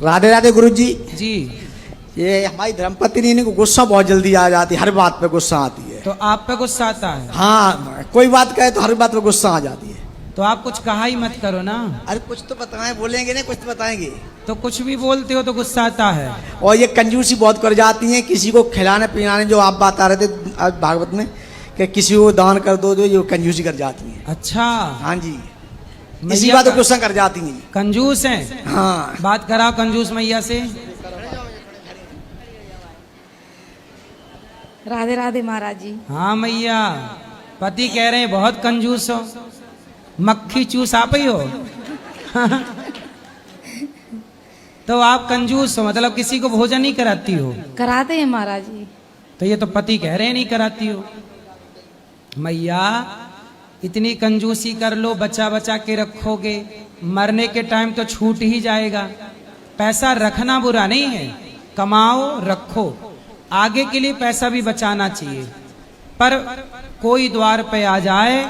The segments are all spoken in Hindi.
राधे राधे गुरु जी। जी। ये हमारी धर्मपत्नी को गुस्सा बहुत जल्दी आ जाती है, हर बात पे गुस्सा आती है। तो आप पे गुस्सा आता है? हाँ, कोई बात कहे तो हर बात पे गुस्सा आ जाती है। तो आप कुछ कहा ही मत करो ना। अरे कुछ तो बताएं, बोलेंगे नहीं, कुछ तो बताएंगे। तो कुछ भी बोलते हो तो गुस्सा आता है। और ये कंजूसी बहुत कर जाती है, किसी को खिलाने पिलाने, जो आप बता रहे थे आज भागवत में कि किसी को दान कर दो, जो ये कंजूसी कर जाती है। अच्छा। हाँ जी, इसी बात को गुस्सा कर जाती हैं। कंजूस हैं। हाँ, बात कराओ कंजूस मैया से। राधे राधे महाराज जी। हाँ मैया, पति कह रहे हैं बहुत कंजूस हो, मक्खी चूस आप ही हो। तो आप कंजूस हो मतलब किसी को भोजन नहीं कराती हो? कराते हैं महाराज जी। तो ये तो पति कह रहे हैं नहीं कराती हो। मैया इतनी कंजूसी कर लो, बचा बचा के रखोगे, मरने के टाइम तो छूट ही जाएगा। पैसा रखना बुरा नहीं है, कमाओ रखो, आगे के लिए पैसा भी बचाना चाहिए। पर कोई द्वार पे आ जाए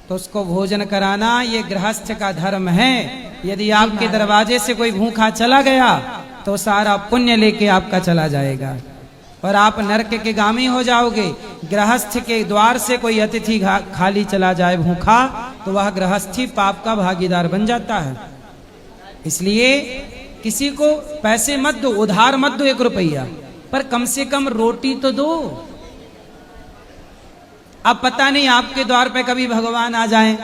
तो उसको भोजन कराना ये गृहस्थ का धर्म है। यदि आपके दरवाजे से कोई भूखा चला गया तो सारा पुण्य लेके आपका चला जाएगा और आप नरक के गामी हो जाओगे। गृहस्थ के द्वार से कोई अतिथि खाली चला जाए भूखा तो वह गृहस्थी पाप का भागीदार बन जाता है। इसलिए किसी को पैसे मत दो, उधार मत दो 1 रुपया, पर कम से कम रोटी तो दो। अब पता नहीं आपके द्वार पे कभी भगवान आ जाएं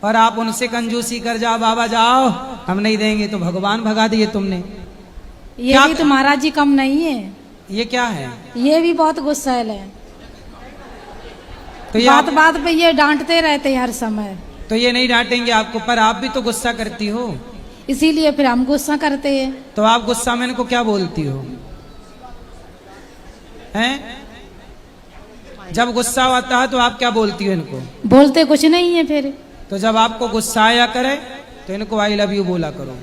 और आप उनसे कंजूसी कर जाओ, बाबा जाओ हम नहीं देंगे, तो भगवान भगा दिए तुमने। ये भी तो महाराज जी कम नहीं है। ये क्या है? ये भी बहुत गुस्सैल है। तो ये बात बात पे ये डांटते रहते हैं हर समय। तो ये नहीं डांटेंगे आपको, पर आप भी तो गुस्सा करती हो। इसीलिए फिर हम गुस्सा करते हैं। तो आप गुस्सा में इनको क्या बोलती हो? हैं? जब गुस्सा आता है तो आप क्या बोलती हो इनको? बोलते कुछ नहीं है फिर। तो जब आपको गुस्सा आया करे तो इनको आई लव यू बोला करो।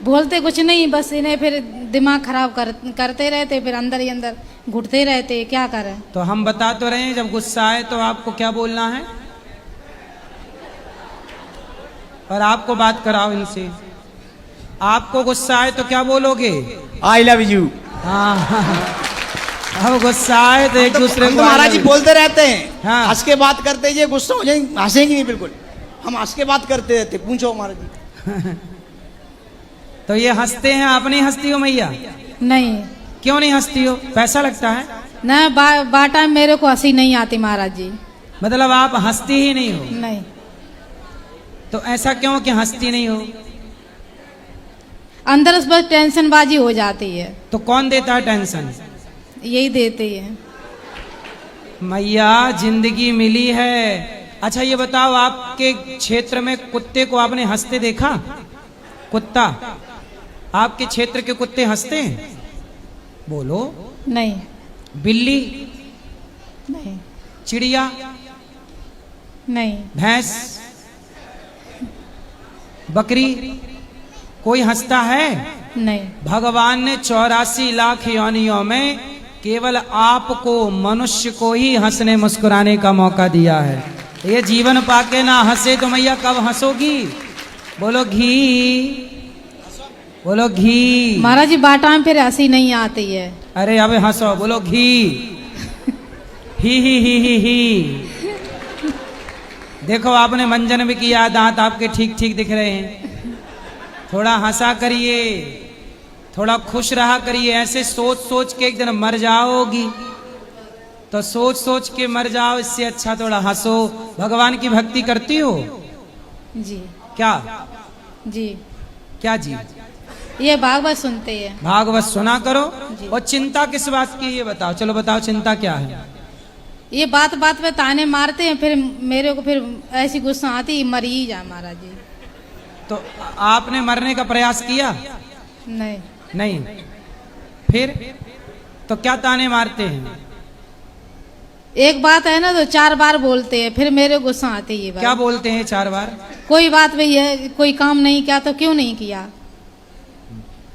बोलते कुछ नहीं, बस इन्हें फिर दिमाग खराब करते रहते, फिर अंदर ही अंदर घुटते रहते, क्या करें। तो हम बता तो रहे हैं जब गुस्सा आए तो आपको क्या बोलना है, और आपको बात कराओ इनसे। आपको गुस्सा आए तो क्या बोलोगे? I love you. हाँ। अब गुस्सा आए तो एक दूसरे को महाराज जी बोलते रहते हैं, हाँ। हंस के बात करते हैं, ये गुस्सा हो जाएंगे, हंसेंगे नहीं बिल्कुल, हम हंस के बात करते रहते। पूछो महाराज जी। तो ये हंसते हैं, आप नहीं हंसती हो मैया? नहीं। क्यों नहीं हंसती हो? पैसा लगता है न बाटा मेरे को हंसी नहीं आती महाराज जी। मतलब आप हंसती ही नहीं हो? नहीं। तो ऐसा क्यों कि हंसती नहीं हो? अंदर से बस टेंशन बाजी हो जाती है। तो कौन देता है टेंशन? यही देते हैं। मैया जिंदगी मिली है। अच्छा ये बताओ, आपके क्षेत्र में कुत्ते को आपने हंसते देखा? कुत्ता, आपके क्षेत्र के कुत्ते हंसते हैं? बोलो। नहीं। बिल्ली? नहीं। चिड़िया? नहीं। भैंस? बकरी? कोई हंसता है? नहीं। भगवान ने 84 लाख योनियों में केवल आपको, मनुष्य को ही हंसने मुस्कुराने का मौका दिया है। ये जीवन पाके ना हंसे तो मैया कब हंसोगी? बोलो घी, बोलो घी। महाराज जी बाटा में फिर हंसी नहीं आती है। अरे अब हंसो, बोलो घी। ही। देखो आपने मंजन भी किया, दांत आपके ठीक ठीक दिख रहे हैं। थोड़ा हंसा करिए, थोड़ा खुश रहा करिए। ऐसे सोच सोच के एक दिन मर जाओगी, तो सोच सोच के मर जाओ, इससे अच्छा थोड़ा हंसो। भगवान की भक्ति करती हो? जी। क्या? जी। क्या जी? ये भागवत सुनते हैं। भागवत सुना करो। और चिंता किस बात की ये बताओ? चलो बताओ चिंता क्या है? ये बात बात पे ताने मारते हैं, फिर मेरे को फिर ऐसी गुस्सा आती, मर ही जा महाराज जी। तो आपने मरने का प्रयास किया? नहीं। नहीं। फिर तो क्या ताने मारते हैं? एक बात है ना तो 4 बार बोलते हैं, फिर मेरे गुस्सा आती है। क्या बोलते हैं 4 बार? कोई बात भी है, कोई काम नहीं किया तो क्यों नहीं किया।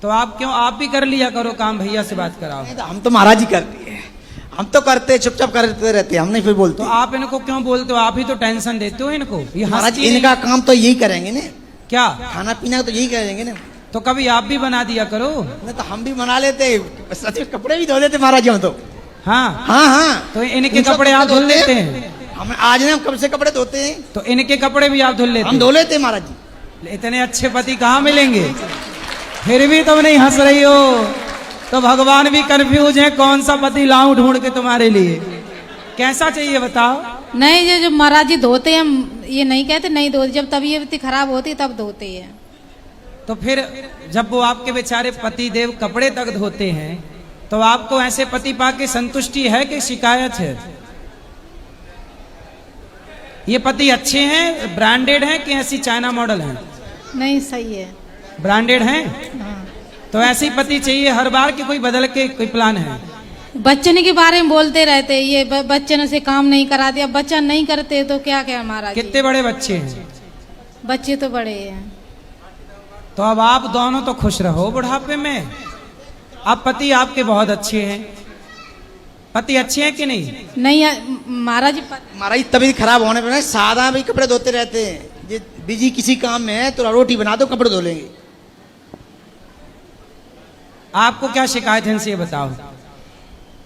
तो आप क्यों, आप भी कर लिया करो काम, भैया से बात कराओ। हम तो महाराज जी करते हैं, हम तो करते चुपचाप करते रहते, हम नहीं फिर बोलते। तो आप इनको क्यों बोलते हो? आप ही तो टेंशन देते हो इनको। ये महाराज हंसती इनका काम तो यही करेंगे ना, क्या? खाना पीना तो यही करेंगे ना। तो कभी आप भी बना दिया करो। नहीं तो हम भी बना लेते, सच में कपड़े भी धो लेते महाराज जी हम तो। हाँ हाँ हाँ, तो इनके इनसे कपड़े आप धुल लेते हैं? हम आज ने हम कब से कपड़े धोते हैं, तो इनके कपड़े भी आप धुल लेते हम हैं? धो लेते हैं महाराज जी। इतने अच्छे पति कहाँ मिलेंगे? फिर भी तुम नहीं हंस रही हो, तो भगवान भी कंफ्यूज है कौन सा पति लाऊं ढूंढ के तुम्हारे लिए। कैसा चाहिए बताओ? नहीं, ये जो महाराज जी धोते हैं, हम ये नहीं कहते नहीं धोते, जब तबीयत खराब होती तब धोते हैं। तो फिर जब वो आपके बेचारे पति देव कपड़े तक धोते हैं, तो आपको ऐसे पति पाके संतुष्टि है कि शिकायत है? ये पति अच्छे हैं, ब्रांडेड हैं कि ऐसी चाइना मॉडल हैं? नहीं, सही है। ब्रांडेड हैं? हाँ। तो ऐसे ही पति चाहिए हर बार कि कोई बदल के कोई प्लान है? बच्चन के बारे में बोलते रहते, ये बच्चन से काम नहीं करा दिया, बच्चा नहीं करते तो क्या क्या महाराज जी। कितने बड़े बच्चे हैं? बच्चे तो बड़े हैं। तो अब आप दोनों तो खुश रहो बुढ़ापे में। अब पति आपके बहुत अच्छे हैं। पति अच्छे हैं कि नहीं? नहीं महाराज जी, महाराज तबीयत खराब होने पर सादा भी कपड़े धोते रहते हैं। ये बिजी किसी काम में है तो रोटी बना दो, कपड़े धो लेंगे। आपको क्या शिकायत है इनसे ये बताओ?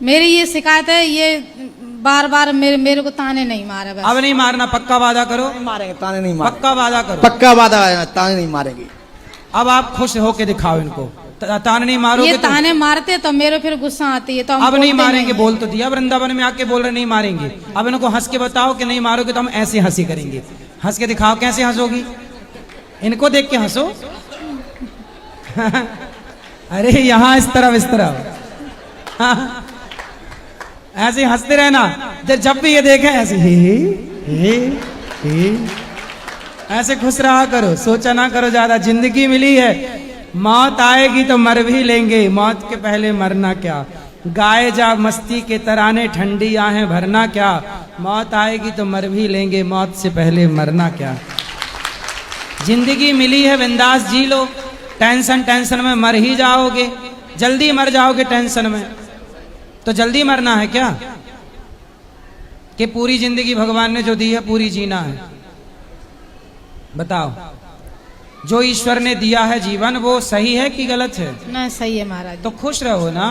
मेरी ये शिकायत है, ये बार बार मेरे को ताने नहीं मारे बस। अब नहीं मारना, पक्का वादा करो। नहीं मारेंगे, ताने नहीं मारेंगे, पक्का वादा करो। पक्का वादा है, ताने नहीं मारेंगे। अब आप खुश होके दिखाओ इनको। ताने नहीं मारोगे ये तो? ताने मारते तो मेरे फिर गुस्सा आती है, तो हम अब नहीं बोलते मारेंगे, बोल तो दिया वृंदावन में आके बोल रहे नहीं मारेंगे। अब इनको हंस के बताओ कि नहीं मारोगे तो हम ऐसे हंसी करेंगे। हंस के दिखाओ, कैसे हंसोगी? इनको देख के हंसो। अरे यहाँ इस तरफ हाँ। ऐसे हंसते रहना, जब भी ये देखे ऐसे हे। ऐसे खुश रहा करो, सोचा ना करो ज्यादा। जिंदगी मिली है, मौत आएगी तो मर भी लेंगे, मौत के पहले मरना क्या। गाए जा मस्ती के तराने, ठंडी आहें भरना क्या। मौत आएगी तो मर भी लेंगे, मौत से पहले मरना क्या। जिंदगी मिली है बिंदास जी लो, टेंशन में मर ही जाओगे, जल्दी मर जाओगे टेंशन में। तो जल्दी मरना है क्या कि पूरी जिंदगी भगवान ने जो दी है पूरी जीना है? बताओ, जो ईश्वर ने दिया है जीवन वो सही है कि गलत है? ना, सही है महाराज। तो खुश रहो ना।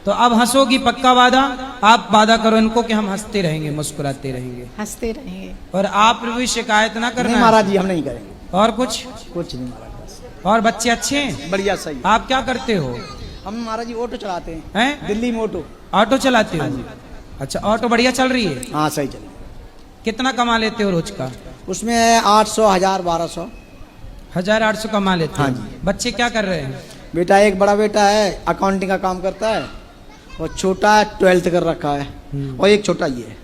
तो अब हंसोगी, पक्का वादा? आप वादा करो इनको कि हम हंसते रहेंगे, मुस्कुराते रहेंगे, हंसते रहेंगे। और आप भी शिकायत ना करना। महाराज जी हम नहीं करेंगे। और कुछ नहीं महाराज। और बच्चे अच्छे हैं? बढ़िया, सही। आप क्या करते हो? हम महाराज जी ऑटो चलाते हैं, हैं? दिल्ली में ऑटो। ऑटो चलाते हो? अच्छा, ऑटो बढ़िया चल रही है? हाँ सही चले। कितना कमा लेते हो रोज का? उसमें 800, 1000, 1200। 1800 कमा लेते हो? हाँ जी। बच्चे क्या कर रहे हैं? बेटा एक बड़ा बेटा है, अकाउंटिंग का काम करता है, और छोटा 12th कर रखा है, और एक छोटा ये है।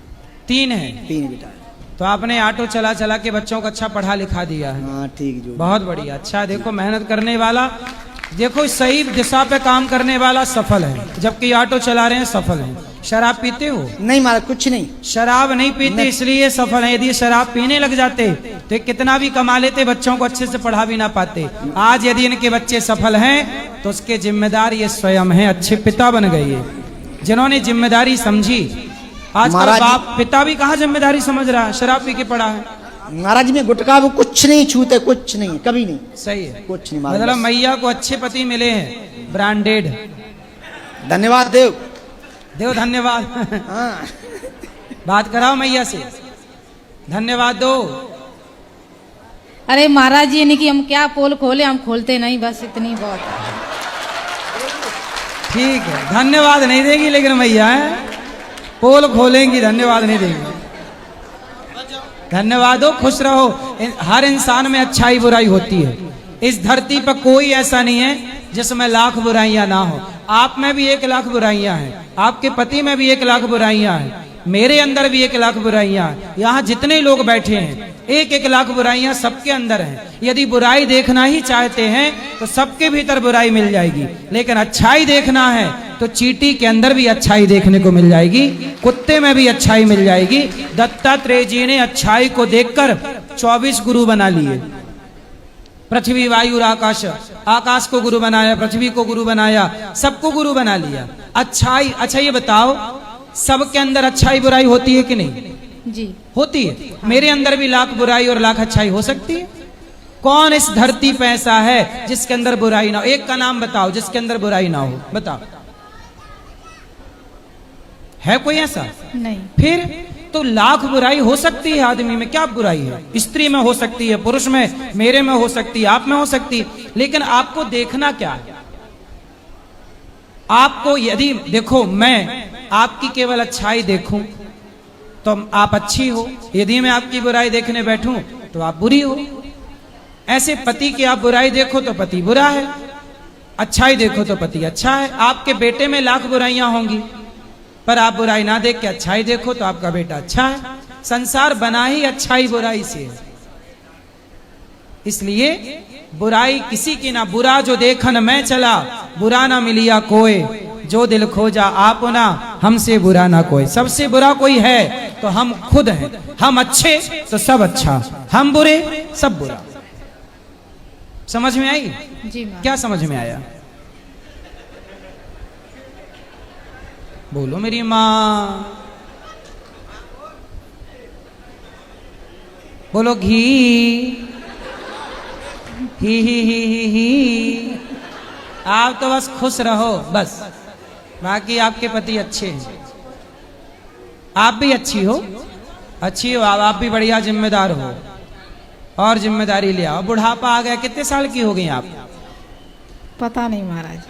3 है? 3 बेटा है। तो आपने ऑटो चला चला के बच्चों को अच्छा पढ़ा लिखा दिया है। हाँ ठीक, जो बहुत बढ़िया। अच्छा, देखो मेहनत करने वाला, देखो सही दिशा पे काम करने वाला सफल है, जबकि ऑटो चला रहे हैं सफल हैं। शराब पीते हो? नहीं महाराज, कुछ नहीं। शराब नहीं पीते इसलिए सफल है। यदि शराब पीने लग जाते तो कितना भी कमा लेते, बच्चों को अच्छे से पढ़ा भी ना पाते। आज यदि इनके बच्चे सफल हैं तो उसके जिम्मेदार ये स्वयं हैं, अच्छे पिता बन गए ये, जिन्होंने जिम्मेदारी समझी। आज का बाप पिता भी कहाँ जिम्मेदारी समझ रहा है, शराब पी के पड़ा है। महाराज में गुटखा वो कुछ नहीं छूते, कुछ नहीं, कभी नहीं। सही है, कुछ नहीं। मतलब मैया को अच्छे पति मिले हैं, ब्रांडेड। धन्यवाद देव, देव धन्यवाद। हाँ। बात कराओ मैया से, धन्यवाद दो। अरे महाराज जी, यानी कि हम क्या पोल खोले, हम खोलते नहीं, बस इतनी बहुत है। ठीक है, धन्यवाद नहीं देगी लेकिन मैया है, पोल खोलेंगी, धन्यवाद नहीं देगी। धन्यवाद हो, खुश रहो। हर इंसान में अच्छाई बुराई होती है। इस धरती पर कोई ऐसा नहीं है जिसमें लाख बुराइयां ना हो। आप में भी 1 लाख बुराइयां हैं, आपके पति में भी 1 लाख बुराइयां हैं, मेरे अंदर भी 1 लाख बुराइयां हैं। यहाँ जितने लोग बैठे हैं 1-1 लाख बुराइयां सबके अंदर हैं। यदि बुराई देखना ही चाहते हैं तो सबके भीतर बुराई मिल जाएगी, लेकिन अच्छाई देखना है तो चींटी के अंदर भी अच्छाई देखने को मिल जाएगी, कुत्ते में भी अच्छाई मिल जाएगी। दत्तात्रेय जी ने अच्छाई को देखकर 24 गुरु बना लिए। पृथ्वी, वायु और आकाश, आकाश को गुरु बनाया, पृथ्वी को गुरु बनाया, सबको गुरु बना लिया। अच्छाई। अच्छा ये बताओ, सबके अंदर अच्छाई बुराई होती है कि नहीं? जी होती है। मेरे अंदर भी लाख बुराई और लाख अच्छाई हो सकती है। कौन इस धरती पे ऐसा है जिसके अंदर बुराई ना हो? एक का नाम बताओ जिसके अंदर बुराई ना हो, बताओ। है कोई ऐसा? नहीं। फिर तो लाख बुराई हो सकती है आदमी में, क्या बुराई है? स्त्री में हो सकती है, पुरुष में, मेरे में हो सकती है, आप में हो सकती है, लेकिन आपको देखना क्या है? आपको यदि देखो, मैं आपकी केवल अच्छाई देखूं तो आप अच्छी हो, यदि मैं आपकी बुराई देखने बैठूं तो आप बुरी हो। ऐसे पति की आप बुराई देखो तो पति बुरा है, अच्छाई देखो तो पति अच्छा है। आपके बेटे में लाख बुराइयां होंगी, पर आप बुराई ना देख के अच्छाई देखो तो आपका बेटा अच्छा है। संसार बना ही अच्छाई बुराई से है। इसलिए बुराई किसी की ना, बुरा जो देखन मैं चला, बुरा ना मिलिया कोई, जो दिल खोजा आप ना, हमसे बुरा ना कोई। सबसे बुरा कोई है तो हम खुद हैं। हम अच्छे तो सब अच्छा, हम बुरे सब बुरा। समझ में आई? जी माँ। क्या समझ में आया? बोलो मेरी माँ, बोलो घी ही। आप तो बस खुश रहो बस, बाकी आपके पति अच्छे हैं, आप भी अच्छी हो, अच्छी हो आप भी बढ़िया जिम्मेदार हो, और जिम्मेदारी ले आओ। बुढ़ापा आ गया, कितने साल की हो गई आप? पता नहीं महाराज।